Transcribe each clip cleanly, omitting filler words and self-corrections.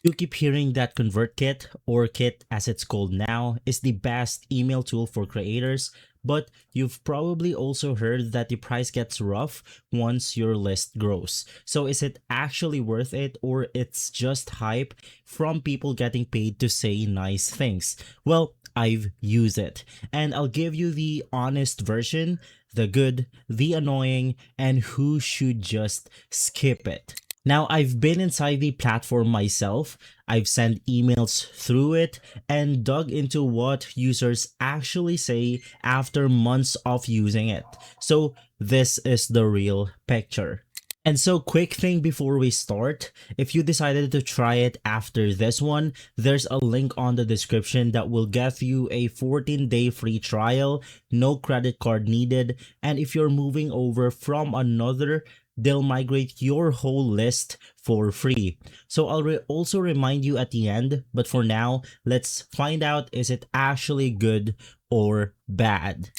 You keep hearing that ConvertKit, or Kit as it's called now, is the best email tool for creators, but you've probably also heard that the price gets rough once your list grows. So is it actually worth it, or it's just hype from people getting paid to say nice things? Well, I've used it, and I'll give you the honest version, the good, the annoying, and who should just skip it. Now, I've been inside the platform myself, I've sent emails through it, and dug into what users actually say after months of using it. So, this is the real picture. And so, quick thing before we start, if you decided to try it after this one, there's a link on the description that will get you a 14-day free trial, no credit card needed, and if you're moving over from another, they'll migrate your whole list for free. So I'll also remind you at the end, but for now, let's find out, is it actually good or bad?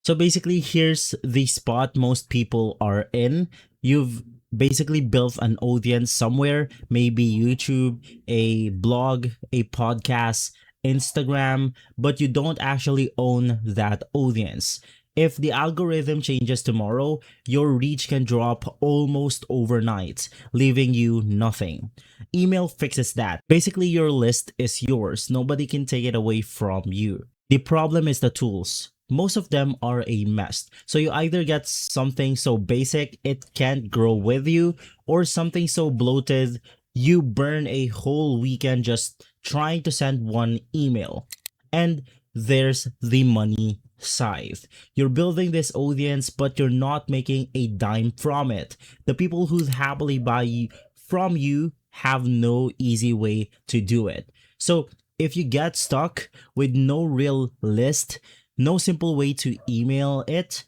So basically, here's the spot most people are in. You've basically built an audience somewhere, maybe YouTube, a blog, a podcast, Instagram, but you don't actually own that audience. If the algorithm changes tomorrow, your reach can drop almost overnight, leaving you nothing. Email fixes that. Basically, your list is yours. Nobody can take it away from you. The problem is the tools. Most of them are a mess. So you either get something so basic it can't grow with you, or something so bloated you burn a whole weekend just trying to send one email. And there's the money side. You're building this audience, but you're not making a dime from it. The people who happily buy from you have no easy way to do it. So if you get stuck with no real list, no simple way to email it,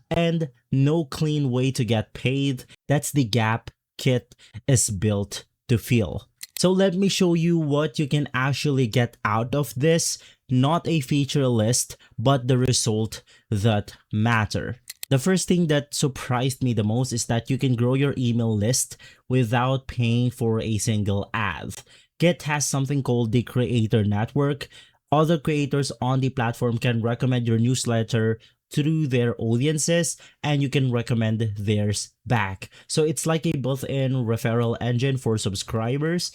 and no clean way to get paid, that's the gap Kit is built to fill. So let me show you what you can actually get out of this, not a feature list, but the result that matter. The first thing that surprised me the most is that you can grow your email list without paying for a single ad. Kit has something called the Creator Network. Other creators on the platform can recommend your newsletter through their audiences, and you can recommend theirs back. So it's like a built-in referral engine for subscribers.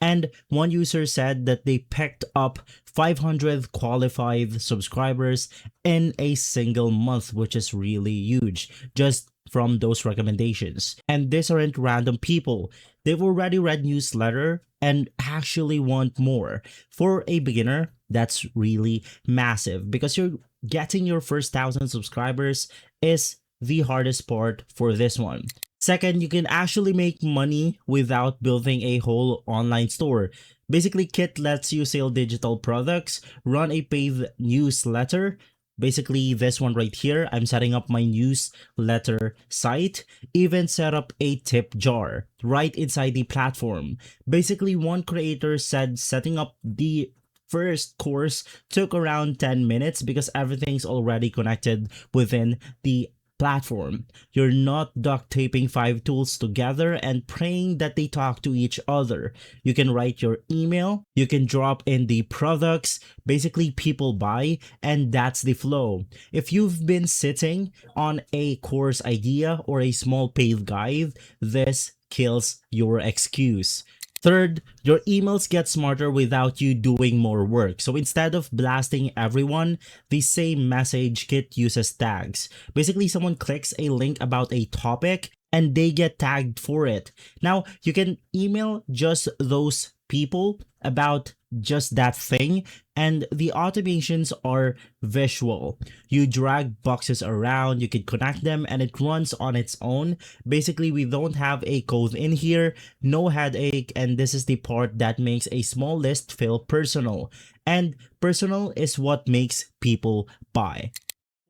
And one user said that they picked up 500 qualified subscribers in a single month, which is really huge, just from those recommendations. And these aren't random people. They've already read newsletter and actually want more. For a beginner, that's really massive, because you're getting your first 1,000 subscribers is the hardest part for this one. Second, you can actually make money without building a whole online store. Basically, Kit lets you sell digital products, run a paid newsletter. Basically, this one right here, I'm setting up my newsletter site, even set up a tip jar right inside the platform. Basically, one creator said setting up the first course took around 10 minutes because everything's already connected within the platform. You're not duct taping 5 tools together and praying that they talk to each other. You can write your email, you can drop in the products, basically people buy, and that's the flow. If you've been sitting on a course idea or a small paid guide, this kills your excuse. Third, your emails get smarter without you doing more work. So instead of blasting everyone, the same message Kit uses tags. Basically, someone clicks a link about a topic and they get tagged for it. Now, you can email just those people about just that thing, and the automations are visual. You drag boxes around, you can connect them, and it runs on its own. Basically, we don't have a code in here, no headache, and this is the part that makes a small list feel personal. And personal is what makes people buy.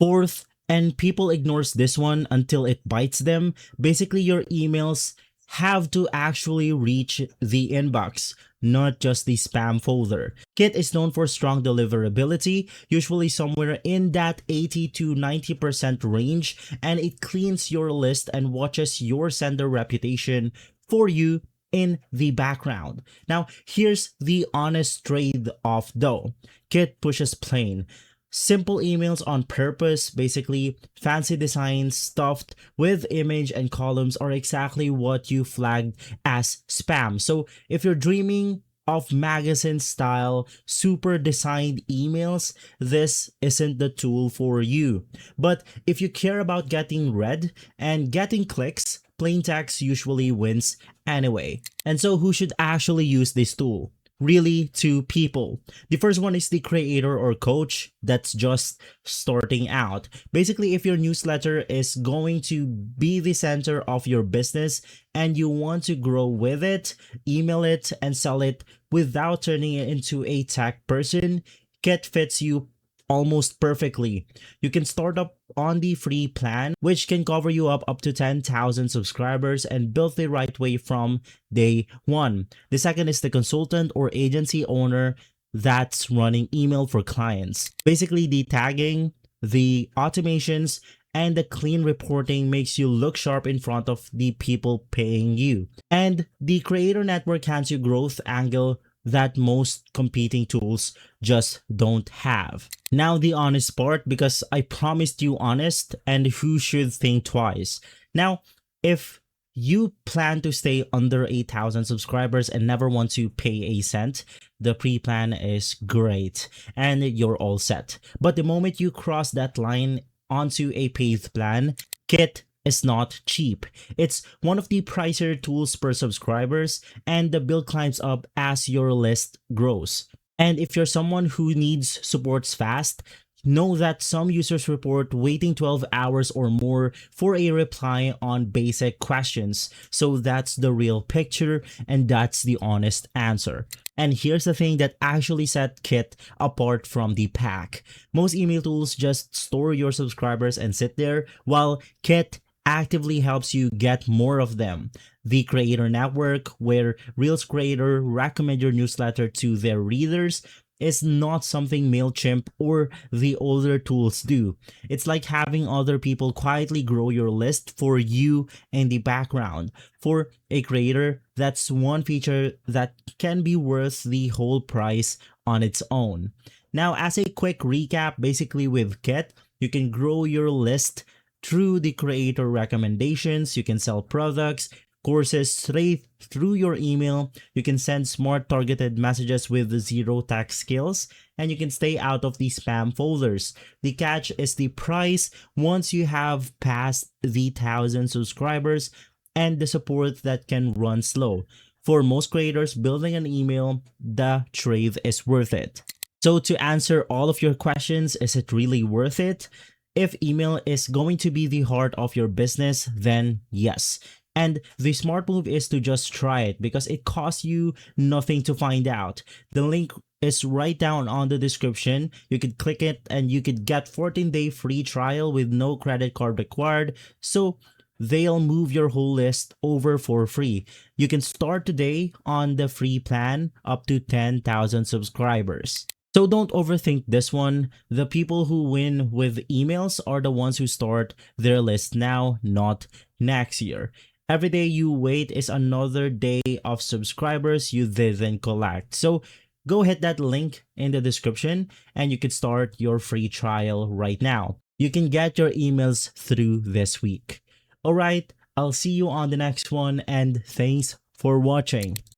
Fourth, and people ignores this one until it bites them, basically your emails have to actually reach the inbox, not just the spam folder. Kit is known for strong deliverability, usually somewhere in that 80 to 90% range, and it cleans your list and watches your sender reputation for you in the background. Now, here's the honest trade-off though. Kit pushes plain. Simple emails on purpose, basically fancy designs stuffed with image and columns are exactly what you flagged as spam. So if you're dreaming of magazine style, super designed emails, this isn't the tool for you. But if you care about getting read and getting clicks, plain text usually wins anyway. And so who should actually use this tool? Really, two people. The first one is the creator or coach that's just starting out. Basically, if your newsletter is going to be the center of your business and you want to grow with it, email it, and sell it without turning it into a tech person, Kit fits you almost perfectly. You can start up on the free plan, which can cover you up to 10,000 subscribers and build the right way from day one. The second is the consultant or agency owner that's running email for clients. Basically, the tagging, the automations, and the clean reporting makes you look sharp in front of the people paying you. And the creator network hands you growth angle that most competing tools just don't have. Now the honest part, because I promised you honest and who should think twice. Now, if you plan to stay under 8,000 subscribers and never want to pay a cent, the pre-plan is great and you're all set. But the moment you cross that line onto a paid plan, Kit is not cheap. It's one of the pricier tools per subscribers, and the bill climbs up as your list grows. And if you're someone who needs supports fast, know that some users report waiting 12 hours or more for a reply on basic questions. So that's the real picture and that's the honest answer. And here's the thing that actually set Kit apart from the pack. Most email tools just store your subscribers and sit there, while Kit actively helps you get more of them. The creator network, where Reels creator recommend your newsletter to their readers, is not something MailChimp or the older tools do. It's like having other people quietly grow your list for you in the background. For a creator, that's one feature that can be worth the whole price on its own. Now, as a quick recap, basically with Kit, you can grow your list through the creator recommendations. You can sell products, courses straight through your email. You can send smart targeted messages with zero tech skills, and you can stay out of the spam folders. The catch is the price once you have passed the 1,000 subscribers and the support that can run slow. For most creators, building an email, the trade is worth it. So to answer all of your questions, is it really worth it? If email is going to be the heart of your business, then yes. And the smart move is to just try it because it costs you nothing to find out. The link is right down on the description. You could click it and you could get 14-day free trial with no credit card required. So they'll move your whole list over for free. You can start today on the free plan up to 10,000 subscribers. So don't overthink this one. The people who win with emails are the ones who start their list now, not next year. Every day you wait is another day of subscribers you didn't collect. So go hit that link in the description and you can start your free trial right now. You can get your emails through this week. Alright, I'll see you on the next one and thanks for watching.